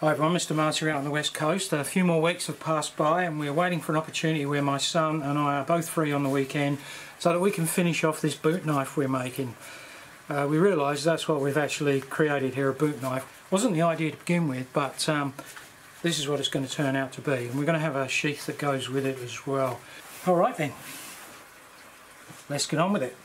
Hi everyone, Mr. Marty out on the west coast. A few more weeks have passed by and we're waiting for an opportunity where my son and I are both free on the weekend so that we can finish off this boot knife we're making. We realise that's what we've actually created here, a boot knife. Wasn't the idea to begin with, but this is what it's going to turn out to be, and we're going to have a sheath that goes with it as well. Alright then, let's get on with it.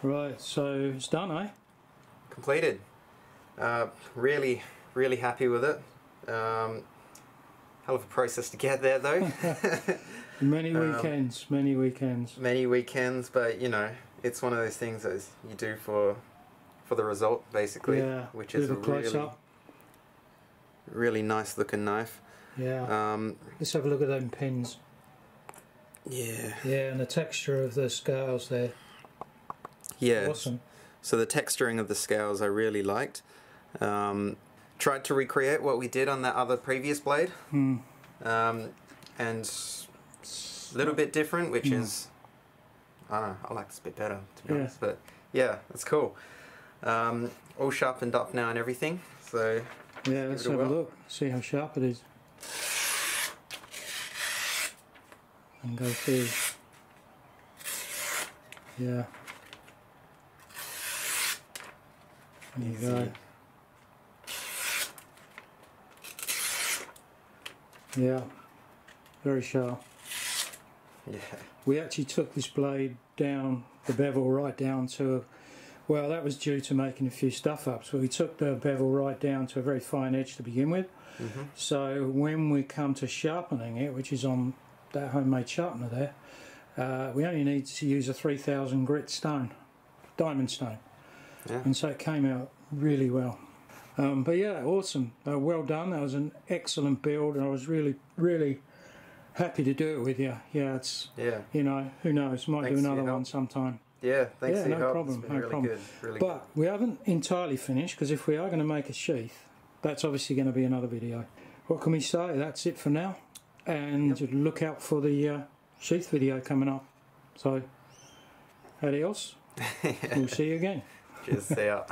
Right, so it's done, eh? Completed. Really happy with it. Hell of a process to get there though. Many weekends, many weekends. Many weekends, but you know, it's one of those things that you do for the result, basically. Yeah, which is a really nice looking knife. Yeah. Let's have a look at them pins. Yeah. Yeah, and the texture of the scales there. Yeah. Awesome. So the texturing of the scales I really liked. Tried to recreate what we did on that other previous blade. And a little bit different, which is, I don't know, I like this bit better, to be honest. But yeah, it's cool. All sharpened up now and everything. So yeah, let's have a look, see how sharp it is. And go through. Yeah. There you go. Yeah, very sharp. Yeah. We actually took this blade down, the bevel right down to, well, that was due to making a few stuff ups, but we took the bevel right down to a very fine edge to begin with. So when we come to sharpening it, which is on that homemade sharpener there, we only need to use a 3000 grit stone, diamond stone. Yeah. And so it came out really well. But yeah, awesome. Well done. That was an excellent build, and I was really happy to do it with you. Yeah, it's, you know, who knows, might do another one sometime. Yeah, thanks for your help. Problem, it's been no really problem. Good. Really but good. we haven't entirely finished, because if we are going to make a sheath, that's obviously going to be another video. What can we say? That's it for now. And look out for the sheath video coming up. So, adios. We'll see you again. Cheers, see ya.